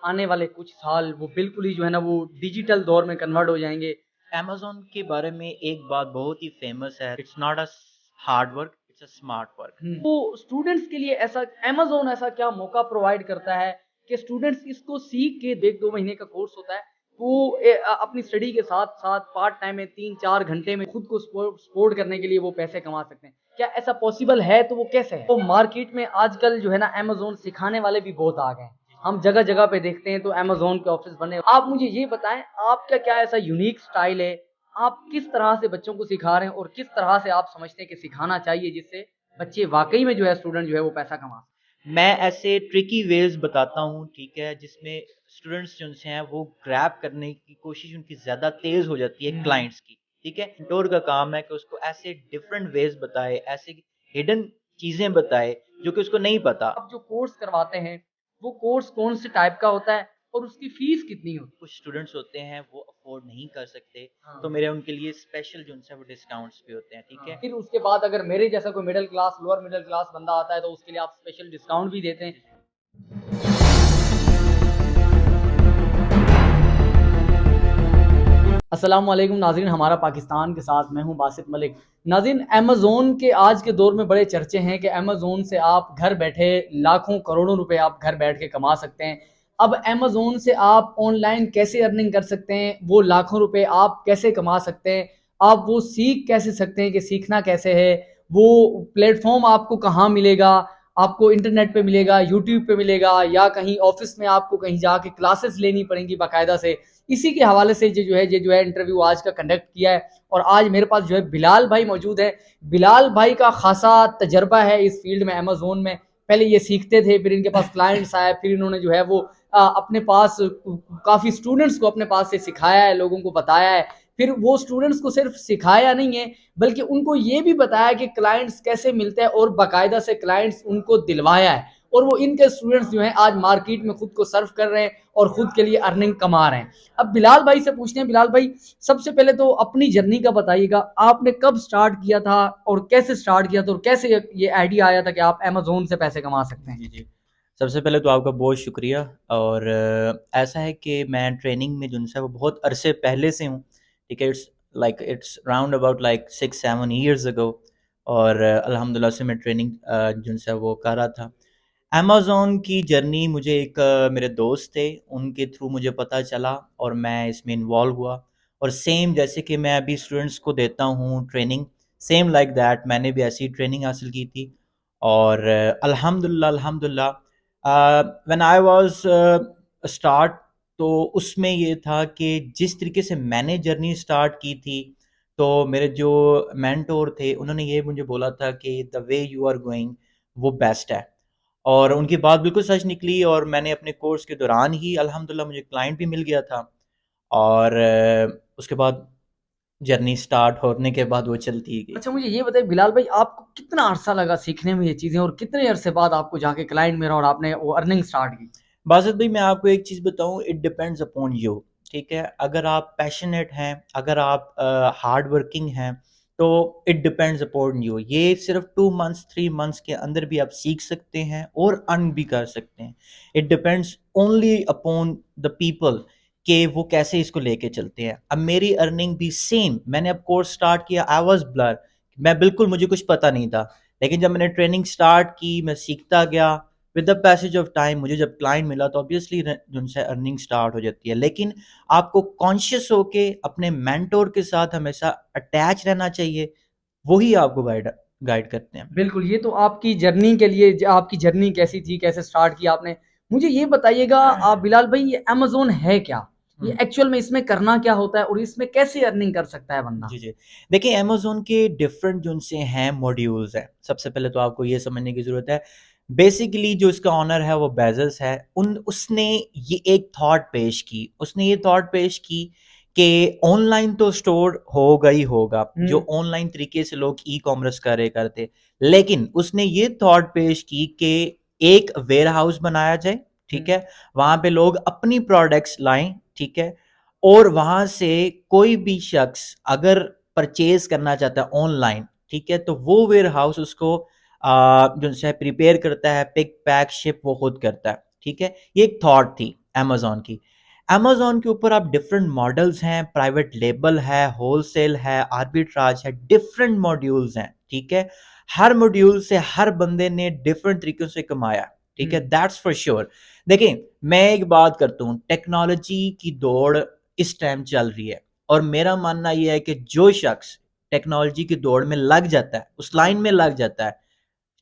आने वाले कुछ साल वो बिल्कुल ही जो है ना वो डिजिटल दौर में कन्वर्ट हो जाएंगे। अमेज़न के बारे में एक बात बहुत ही फ़ेमस है, it's not a hard work, it's a smart work. तो स्टूडेंट्स के लिए ऐसा अमेज़न ऐसा क्या मौका प्रोवाइड करता है कि स्टूडेंट्स इसको सीख के 1-2 महीने का कोर्स होता है, वो अपनी स्टडी के साथ-साथ पार्ट टाइम में 3-4 घंटे में खुद को सपोर्ट करने के लिए वो पैसे कमा सकते हैं। क्या ऐसा पॉसिबल है तो वो कैसे है? तो मार्केट में आजकल जो है ना अमेज़न सिखाने वाले भी बहुत आ गए हैं। हम जगह-जगह पे देखते हैं तो अमेज़न के ऑफ़िस बने। आप मुझे ये बताएँ आपका क्या ऐसा यूनिक स्टाइल है? आप किस तरह से बच्चों को सिखा रहे हैं और किस तरह से आप समझते हैं कि सिखाना चाहिए जिससे बच्चे वाक़ई में जो है स्टूडेंट जो है वो पैसा कमा सकें? मैं ऐसे ट्रिकी वेज़ बताता हूँ, ठीक है, जिसमें स्टूडेंट्स जो हैं वो ग्रैब करने की कोशिश उनकी ज़्यादा तेज़ हो जाती है क्लाइंट्स की, ठीक है? मेंटर का काम है कि उसको ऐसे डिफरेंट वेज़ बताए, ऐसे हिडन चीज़ें बताए जो कि उसको नहीं पता। आप जो कोर्स करवाते हैं, वो कोर्स कौन से टाइप का होता है और उसकी फ़ीस कितनी होती कुछ स्टूडेंट्स होते हैं वो अफ़ोर्ड नहीं कर सकते, है? तो हाँ, मेरे उनके लिए स्पेशल जो उनसे वो डिस्काउंट्स भी होते हैं, ठीक हाँ। है? फिर उसके बाद अगर मेरे जैसा कोई middle class, lower middle class बंदा आता है तो उसके लिए आप स्पेशल डिस्काउंट भी देते हैं। जी, जी। अस्सलाम वालेकुम नाज़रीन, हमारा पाकिस्तान के साथ मैं हूं बासित मलिक। नाज़रीन, अमेज़न के आज के दौर में बड़े चर्चे हैं कि अमेज़न से आप घर बैठे लाखों करोड़ों रुपए आप घर बैठ के कमा सकते हैं। अब अमेज़न से आप ऑनलाइन कैसे अर्निंग कर सकते हैं, वो लाखों रुपए आप कैसे कमा सकते हैं, आप वो सीख कैसे सकते हैं कि सीखना कैसे है, वो प्लेटफ़ॉर्म आपको कहाँ मिलेगा, आपको इंटरनेट पे मिलेगा, यूट्यूब पे मिलेगा या कहीं ऑफ़िस में आपको कहीं जाके क्लासेस लेनी पड़ेंगी बाकायदा से। इसी के हवाले से ये जो है इंटरव्यू आज का कंडक्ट किया है और आज मेरे पास जो है बिलाल भाई मौजूद है। बिलाल भाई का खासा तजर्बा है इस फील्ड में अमेज़न में। पहले ये सीखते थे, फिर इनके पास क्लाइंट्स आए, फिर इन्होंने जो है वो अपने पास काफ़ी स्टूडेंट्स को अपने पास से सिखाया है, लोगों को बताया है। फिर वो स्टूडेंट्स को सिर्फ सिखाया नहीं है, बल्कि उनको ये भी बताया कि क्लाइंट्स कैसे मिलते हैं और बाकायदा से क्लाइंट्स उनको दिलवाया है। और वो इनके स्टूडेंट्स जो हैं आज मार्केट में खुद को सर्व कर रहे हैं और खुद के लिए अर्निंग कमा रहे हैं। अब बिलाल भाई से पूछते हैं, बिलाल भाई सबसे पहले तो अपनी जर्नी का बताइएगा, आपने कब स्टार्ट किया था और कैसे स्टार्ट किया था और कैसे ये आइडिया आया था कि आप अमेज़न से पैसे कमा सकते हैं? जी, जी। सबसे पहले तो आपका बहुत शुक्रिया और ऐसा है कि मैं ट्रेनिंग में जो है वो बहुत अरसे पहले से हूँ, ठीक है? It's round about like 6-7 years ago और अल्हम्दुलिल्लाह से मैं ट्रेनिंग जो है वो कर रहा था। अमेज़न की जर्नी मुझे एक मेरे दोस्त थे, उनके थ्रू मुझे पता चला और मैं इसमें इन्वॉल्व हुआ और सेम जैसे कि मैं अभी स्टूडेंट्स को देता हूँ ट्रेनिंग, सेम लाइक दैट मैंने भी ऐसी ट्रेनिंग हासिल की थी और अल्हम्दुलिल्लाह व्हेन आई वाज़ स्टार्ट तो उसमें ये था कि जिस तरीके से मैंने जर्नी स्टार्ट की थी, तो मेरे जो मेंटर थे, उन्होंने ये मुझे बोला था कि the way you are going वो बेस्ट है। और उनकी बात बिल्कुल सच निकली और मैंने अपने कोर्स के दौरान ही अल्हम्दुलिल्लाह मुझे क्लाइंट भी मिल गया था और उसके बाद जर्नी स्टार्ट होने के बाद वो चलती ही गई। अच्छा, मुझे ये बताइए बिलाल भाई, आपको कितना अरसा लगा सीखने में ये चीज़ें और कितने अरसे बाद आपको जाके क्लाइंट मिला और आपने वो अर्निंग स्टार्ट की? बासित भाई मैं आपको एक चीज़ बताऊँ, इट डिपेंड्स अपॉन यू, ठीक है? अगर आप पैशनेट हैं, अगर आप हार्ड वर्किंग हैं, तो इट डिपेंड्स अपॉन यू। ये सिर्फ़ 2 मंथ्स, 3 मंथ्स के अंदर भी आप सीख सकते हैं और अर्न भी कर सकते हैं। It depends only upon the people कि वो कैसे इसको लेके चलते हैं। अब मेरी अर्निंग भी सेम, मैंने अब कोर्स स्टार्ट किया, आई वाज़ ब्लर, मैं बिल्कुल मुझे कुछ पता नहीं था। लेकिन जब मैंने ट्रेनिंग स्टार्ट की, मैं सीखता गया, with the passage of time मुझे जब क्लाइंट मिला तो ऑब्वियसली उनसे अर्निंग स्टार्ट हो जाती है, लेकिन आपको कॉन्शियस होके अपने मेंटोर के साथ हमेशा अटैच रहना चाहिए, वही आपको गाइड गाइड करते हैं। बिल्कुल, ये तो आपकी जर्नी के लिए आपकी जर्नी कैसी थी, कैसे स्टार्ट किया आपने? मुझे ये बताइएगा बिलाल भाई, ये अमेज़न है क्या? ये हम्म। एक्चुअल में इसमें करना क्या होता है और इसमें कैसे अर्निंग कर सकता है बंदा? जी, जी। देखिए अमेज़न के डिफरेंट जो उनसे हैं मॉड्यूल्स हैं। सबसे पहले तो आपको ये समझने की ज़रूरत है, बेसिकली जो इसका ओनर है वो बेज़ोस है। उन उसने ये एक थॉट पेश की। उसने ये थॉट पेश की कि ऑनलाइन तो स्टोर होगा ही होगा, हुँ, जो ऑनलाइन तरीके से लोग ई-कॉमर्स करे करते। लेकिन उसने ये थॉट पेश की कि एक वेयरहाउस बनाया जाए, हुँ। ठीक है? वहाँ पे लोग अपनी प्रोडक्ट्स लाएँ, ठीक है? और वहाँ से कोई भी शख्स अगर परचेज़ करना चाहता है ऑनलाइन, ठीक है? तो वो वेयरहाउस उसको जो है प्रिपेयर करता है, पिक, पैक, शिप वो खुद करता है, ठीक है? ये एक थॉट थी। अमेज़न की। अमेज़न के ऊपर आप डिफरेंट मॉडल्स हैं, प्राइवेट लेबल है, होलसेल है, आर्बिट्राज है, डिफरेंट मॉड्यूल्स हैं, ठीक है? हर मॉड्यूल से हर बंदे ने डिफरेंट तरीकों से कमाया, ठीक है? That's for sure. देखिए, मैं एक बात करता हूँ, टेक्नोलॉजी की दौड़ इस टाइम चल रही है और मेरा मानना ये है कि जो शख्स टेक्नोलॉजी की दौड़ में लग जाता है, उस लाइन में लग जाता है,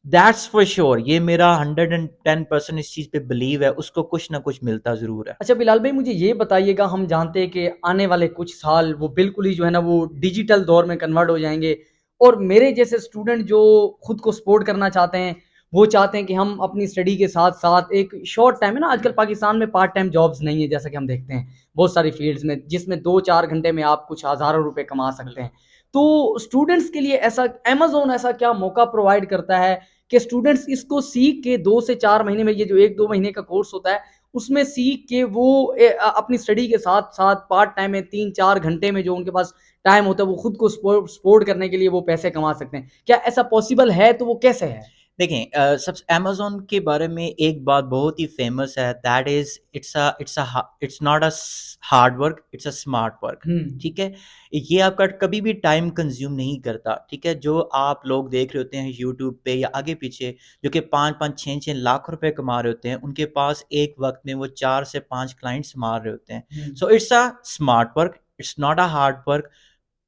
दैट्स फॉर श्योर, ये मेरा 110% इस चीज़ पे बिलीव है, उसको कुछ ना कुछ मिलता ज़रूर है। अच्छा बिलाल भाई, मुझे ये बताइएगा, हम जानते हैं कि आने वाले कुछ साल वो बिल्कुल ही जो है ना वो डिजिटल दौर में कन्वर्ट हो जाएंगे, और मेरे जैसे स्टूडेंट जो खुद को सपोर्ट करना चाहते हैं, वो चाहते हैं कि हम अपनी स्टडी के साथ साथ एक शॉर्ट टाइम है ना, आजकल पाकिस्तान में पार्ट टाइम जॉब्स नहीं है, जैसा कि हम देखते हैं बहुत सारी फील्ड्स में, जिसमें 2-4 घंटे में आप कुछ हज़ारों रुपए कमा सकते हैं। तो स्टूडेंट्स के लिए ऐसा अमेज़न ऐसा क्या मौका प्रोवाइड करता है कि स्टूडेंट्स इसको सीख के 2 से 4 महीने में, ये जो 1-2 महीने का कोर्स होता है, उसमें सीख के वो अपनी स्टडी के साथ साथ पार्ट टाइम में 3-4 घंटे में जो उनके पास टाइम होता है, वो खुद को सपोर्ट करने के लिए वो पैसे कमा सकते हैं। क्या ऐसा पॉसिबल है? तो वो कैसे है? देखें, सब अमेज़न के बारे में एक बात बहुत ही फेमस है, that is it's not a hard work, it's a smart work, ठीक है? ये आपका कभी भी टाइम कंज्यूम नहीं करता, ठीक है? जो आप लोग देख रहे होते हैं यूट्यूब पे या आगे पीछे, जो कि 5-5 6-6 लाख रुपए कमा रहे होते हैं, उनके पास एक वक्त में वो 4 से 5 क्लाइंट्स मार रहे होते हैं। So it's a smart work, it's not a hard work.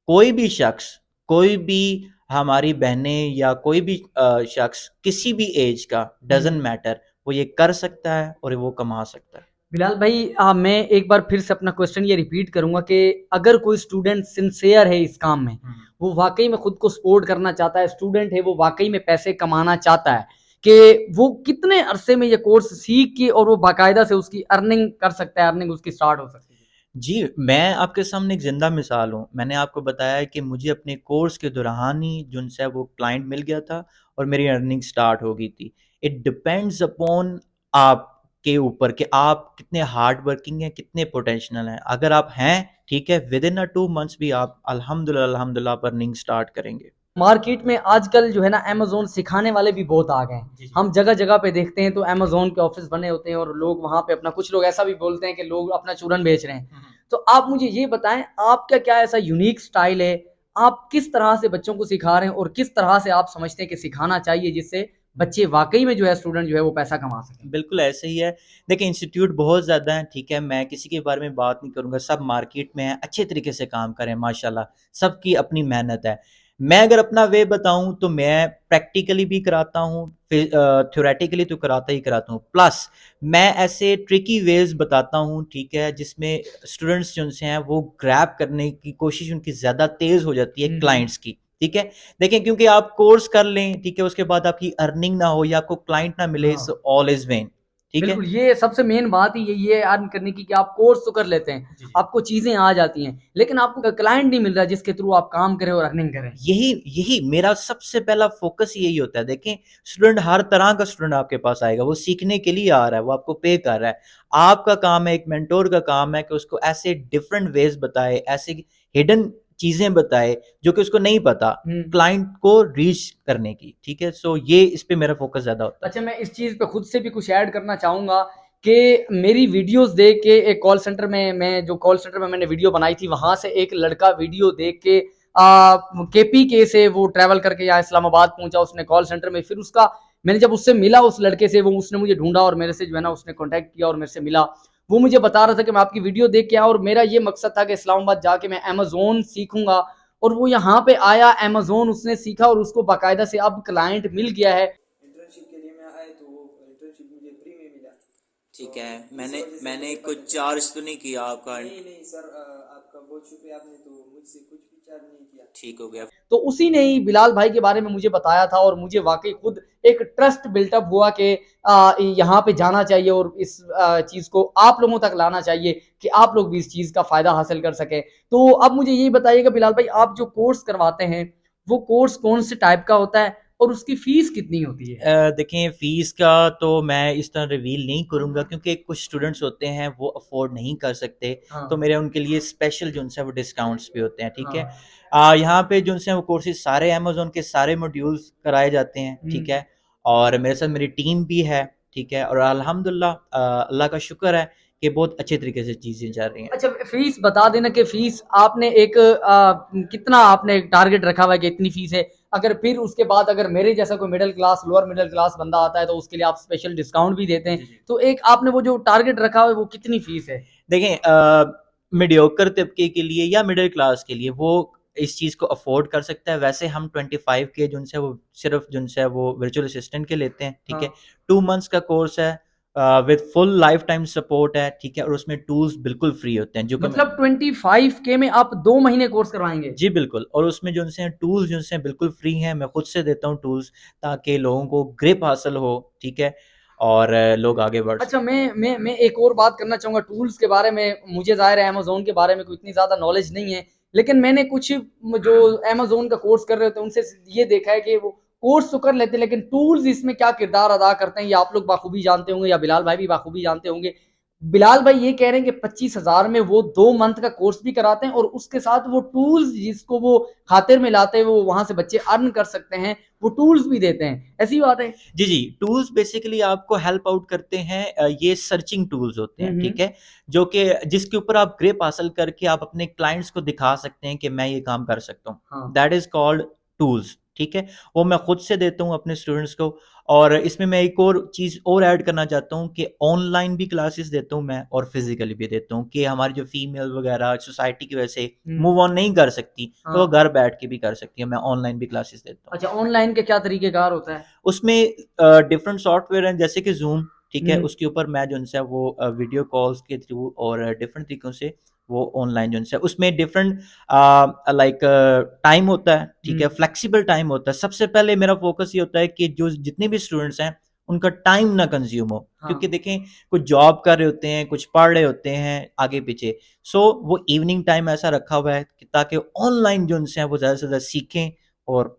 कोई भी शख्स, कोई भी हमारी बहनें या कोई भी शख्स किसी भी एज का, डज़न्ट मैटर, वो ये कर सकता है और वो कमा सकता है। बिलाल भाई, मैं एक बार फिर से अपना क्वेश्चन ये रिपीट करूंगा कि अगर कोई स्टूडेंट सिंसियर है इस काम में, वो वाकई में खुद को सपोर्ट करना चाहता है, स्टूडेंट है, वो वाकई में पैसे कमाना चाहता है, कि वो कितने अरसे में ये कोर्स सीख के और वो बाकायदा से उसकी अर्निंग कर सकता है, अर्निंग उसकी स्टार्ट हो सकती है? जी, मैं आपके सामने एक ज़िंदा मिसाल हूँ। मैंने आपको बताया है कि मुझे अपने कोर्स के दौरान ही जिनसे वो क्लाइंट मिल गया था और मेरी अर्निंग स्टार्ट हो गई थी। इट डिपेंड्स अपॉन आपके ऊपर कि आप कितने हार्ड वर्किंग हैं, कितने पोटेंशियल हैं। अगर आप हैं, ठीक है, विदिन 2 मंथ्स भी आप अल्हम्दुलिल्लाह अल्हम्दुलिल्लाह आप अर्निंग स्टार्ट करेंगे। मार्केट में आजकल जो है ना अमेज़न सिखाने वाले भी बहुत आ गए हैं। हम जगह-जगह पे देखते हैं तो अमेज़न के ऑफ़िस बने होते हैं, और लोग वहाँ पे अपना, कुछ लोग ऐसा भी बोलते हैं कि लोग अपना चूरन बेच रहे हैं। तो आप मुझे ये बताएँ, आपका क्या ऐसा यूनिक स्टाइल है? आप किस तरह से बच्चों को सिखा रहे हैं, और किस तरह से आप समझते हैं कि सिखाना चाहिए, जिससे बच्चे वाक़ई में जो है, स्टूडेंट जो है वो पैसा कमा सकें? बिल्कुल ऐसे ही है। देखिए, इंस्टीट्यूट बहुत ज़्यादा हैं, ठीक है? मैं किसी के बारे में बात नहीं करूँगा, सब मार्केट में हैं, अच्छे तरीके से काम कर रहे हैं माशाल्लाह, सबकी अपनी मेहनत है। मैं अगर अपना वे बताऊँ तो मैं प्रैक्टिकली भी कराता हूँ, फिर थ्योरेटिकली तो कराता ही कराता हूँ। प्लस मैं ऐसे ट्रिकी वेज़ बताता हूँ, ठीक है? जिसमें स्टूडेंट्स जो उनसे हैं वो ग्रैब करने की कोशिश उनकी ज़्यादा तेज़ हो जाती है क्लाइंट्स की, ठीक है? देखिए, क्योंकि आप कोर्स कर लें, ठीक है, उसके बाद आपकी अर्निंग ना हो या आपको क्लाइंट ना मिले, सो ऑल इज़ वेन, ठीक है? बिल्कुल, ये सबसे मेन बात ही यही है अर्न करने की, कि आप कोर्स तो कर लेते हैं, आपको चीज़ें आ जाती हैं, लेकिन आपको क्लाइंट नहीं मिल रहा जिसके थ्रू आप काम करें और अर्निंग करें। यही यही मेरा सबसे पहला फ़ोकस यही होता है। देखें, स्टूडेंट हर तरह का स्टूडेंट आपके पास आएगा, वो सीखने के लिए आ रहा है, वो आपको पे कर रहा है। आपका काम है, एक मेंटर का काम है कि उसको ऐसे डिफरेंट वेज़ बताए, ऐसे हिडन चीज़ें बताए, जो कि उसको नहीं पता, हुँ। क्लाइंट को रीच करने की, ठीक है? सो ये इस पे मेरा फ़ोकस ज़्यादा होता है। अच्छा, मैं इस चीज़ पे खुद से भी कुछ ऐड करना चाहूँगा कि मेरी वीडियोज़ देख के, एक कॉल सेंटर में, मैं जो कॉल सेंटर में मैंने वीडियो बनाई थी, वहाँ से एक लड़का वीडियो देख के केपीके से वो ट्रैवल करके यहाँ इस्लामाबाद पहुँचा, उसने कॉल सेंटर में, फिर उसका, मैंने जब उससे मिला उस लड़के से, वो उसने मुझे ढूँढा और मेरे से जो है ना उसने कॉन्टैक्ट किया और मेरे से मिला। वो मुझे बता रहा था कि मैं आपकी वीडियो देख के आया, और मेरा ये मकसद था कि इस्लामाबाद जाके मैं अमेज़न सीखूँगा, और वो यहाँ पे आया, अमेज़न उसने सीखा, और उसको बाकायदा से अब क्लाइंट मिल गया है। इंटर्नशिप के लिए मैं आया तो वो इंटर्नशिप मुझे फ्री में मिला। ठीक है, तो इस मैंने वजह से मैंने मुझे कुछ पता चार्ज तो नहीं किया आपका? नहीं नहीं सर, आपका बहुत शुक्रिया, आपने तो मुझसे कुछ भी चार्ज नहीं किया। ठीक हो गया। तो उसी ने ही बिलाल भाई के बारे में मुझे बताया था, और मुझे वाकई खुद एक ट्रस्ट बिल्टअप हुआ कि यहाँ पे जाना चाहिए, और इस चीज़ को आप लोगों तक लाना चाहिए, कि आप लोग भी इस चीज़ का फ़ायदा हासिल कर सकें। तो अब मुझे यही बताइएगा बिलाल भाई, आप जो कोर्स करवाते हैं, वो कोर्स कौन से टाइप का होता है, और उसकी फ़ीस कितनी होती है? देखें, फ़ीस का तो मैं इस तरह रिवील नहीं करूँगा, क्योंकि कुछ स्टूडेंट्स होते हैं वो अफ़ोर्ड नहीं कर सकते, हाँ, तो मेरे उनके लिए स्पेशल जो उनसे वो डिस्काउंट्स भी होते हैं, ठीक है? हाँ। यहाँ पे जो उनसे वो कोर्सेज़ सारे अमेज़न के सारे मॉड्यूल्स कराए जाते हैं, ठीक हुँ। है? और मेरे साथ मेरी टीम भी है, ठीक है? और अल्हम्दुलिल्लाह अल्लाह का शुक्र है कि बहुत अच्छे तरीके से चीज़ें चल रही हैं। अच्छा, फीस बता देना कि फीस आपने एक कितना आपने टारगेट रखा हुआ है कि इतनी फीस है, अगर फिर उसके बाद अगर मेरे जैसा कोई middle class lower middle class बंदा आता है तो उसके लिए आप स्पेशल डिस्काउंट भी देते हैं, तो एक आपने वो जो टारगेट रखा हुआ है वो कितनी फीस है? देखें, मीडियोकर तबके के लिए या मिडिल क्लास के लिए वो इस चीज़ को अफोर्ड कर सकता है। वैसे हम 25 के जो उनसे वो सिर्फ जो उनसे वो वर्चुअल असिस्टेंट के लेते हैं, ठीक है। हाँ। 2 मंथ्स का कोर्स है, with full life time support है, ठीक है, और उसमें टूल्स बिल्कुल फ्री होते हैं जो कि मतलब 25K में आप 2 महीने कोर्स करवाएंगे? जी बिल्कुल, और उसमें जो उनसे टूल्स जो उनसे बिल्कुल फ्री हैं, मैं खुद से देता हूँ टूल्स, ताकि लोगों को ग्रिप हासिल हो, ठीक है, और लोग आगे बढ़ अच्छा, सकें। मैं एक और बात करना चाहूँगा टूल्स के बारे में। मुझे ज़ाहिर है अमेज़न के बारे में कोई इतनी ज़्यादा नॉलेज नहीं है, लेकिन मैंने कुछ जो अमेज़न का कोर्स कर रहे होते हैं उनसे ये देखा है कि वो कोर्स तो कर लेते हैं, लेकिन टूल्स इसमें क्या किरदार अदा करते हैं ये आप लोग बाखूबी जानते होंगे, या बिलाल भाई भी बाखूबी जानते होंगे। बिलाल भाई ये कह रहे हैं कि 25,000 में वो 2 मंथ का कोर्स भी कराते हैं और उसके साथ वो टूल्स जिसको वो खातिर में लाते हैं, वो वहाँ से बच्चे अर्न कर सकते हैं, वो टूल्स भी देते हैं। ऐसी बात है? जी, जी, टूल्स बेसिकली आपको हेल्प आउट करते हैं, ये सर्चिंग टूल्स होते हुँ, हैं, हुँ। ठीक है? जो कि जिसके ऊपर आप ग्रिप हासिल करके आप अपने क्लाइंट्स को दिखा सकते हैं कि मैं ये काम कर सकता हूँ। हाँ। दैट इज़ कॉल्ड टूल्स, ठीक है? वो मैं खुद से देता हूँ अपने स्टूडेंट्स को, और इसमें मैं एक और चीज़ और ऐड करना चाहता हूँ कि ऑनलाइन भी क्लासेस देता हूँ मैं और फिज़िकली भी देता हूँ, कि हमारी जो फीमेल वगैरह सोसाइटी की वजह से हुँ। मूव ऑन नहीं कर सकती, तो वो हाँ। घर बैठ के भी कर सकती है। मैं ऑनलाइन भी क्लासेस देता हूँ। अच्छा, ऑनलाइन के क्या तरीक़ेकार होता है? उसमें डिफरेंट सॉफ्टवेयर हैं जैसे कि ज़ूम, ठीक है? हुँ। उसके ऊपर मैं जो उनसे वो वीडियो कॉल्स के थ्रू और डिफरेंट तरीकों से वो ऑनलाइन जो उनसे उसमें डिफरेंट लाइक टाइम होता है, ठीक है? हुँ। फ्लेक्सिबल टाइम होता है। सबसे पहले मेरा फ़ोकस ये होता है कि जो जितने भी स्टूडेंट्स हैं, उनका टाइम ना कंज़्यूम हो। क्योंकि हाँ। देखें, कुछ जॉब कर रहे होते हैं, कुछ पढ़ रहे होते हैं आगे-पीछे। सो वो इवनिंग टाइम ऐसा रखा हुआ है कि ताकि ऑनलाइन जो उनसे है वो ज़्यादा से ज़्यादा सीखें और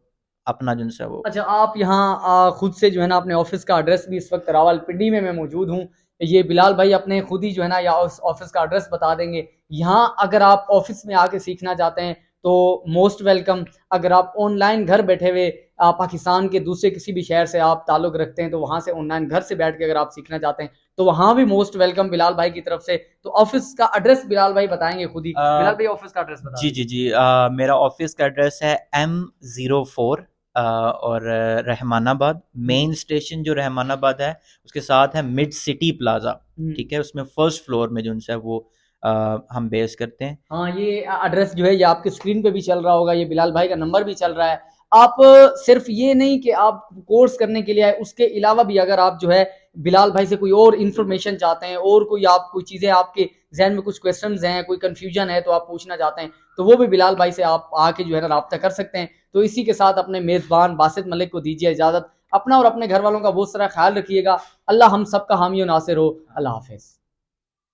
अपना जो उनसे वो अच्छा, आप यहाँ खुद से जो है ना अपने ऑफ़िस का एड्रेस भी, इस वक़्त रावलपिंडी में मैं मौजूद हूँ। ये बिलाल भाई अपने खुद ही जो है ना या उस ऑफ़िस का एड्रेस बता देंगे। यहाँ अगर आप ऑफ़िस में आके सीखना चाहते हैं तो मोस्ट वेलकम। अगर आप ऑनलाइन घर बैठे हुए पाकिस्तान के दूसरे किसी भी शहर से आप ताल्लुक़ रखते हैं तो वहाँ से ऑनलाइन घर से बैठ के अगर आप सीखना चाहते हैं तो वहाँ भी मोस्ट वेलकम बिलाल भाई की तरफ से। तो ऑफ़िस का एड्रेस बिलाल भाई बताएँगे खुद ही। अ, बिलाल भाई ऑफ़िस का एड्रेस बता जी, दीजिए। जी, जी। मेरा ऑफ़िस का एड्रेस है M04 और रहमानाबाद, हुँ। मेन स्टेशन जो रहमानाबाद है, उसके साथ है मिड सिटी प्लाज़ा, हुँ। ठीक है? उसमें फर्स्ट फ्लोर में जो उनसे है वो हम बेस करते हैं। हाँ, ये एड्रेस जो है ये आपकी स्क्रीन पे भी चल रहा होगा, ये बिलाल भाई का नंबर भी चल रहा है। आप सिर्फ़ ये नहीं कि आप कोर्स करने के लिए आए, उसके अलावा भी अगर आप जो है बिलाल भाई से कोई और इन्फॉर्मेशन चाहते हैं और कोई चीज़ें आपके ज़हन में कुछ क्वेश्चन्स हैं, कोई कन्फ्यूजन है तो आप पूछना चाहते हैं, तो वो भी बिलाल भाई से आप आके जो है ना राब्ता कर सकते हैं। तो इसी के साथ अपने मेज़बान बासित मलिक को दीजिए इजाज़त। अपना और अपने घर वालों का बहुत सारा ख़्याल रखिएगा। अल्लाह हम सबका हामी और नासिर हो। अल्लाह हाफ़िज़।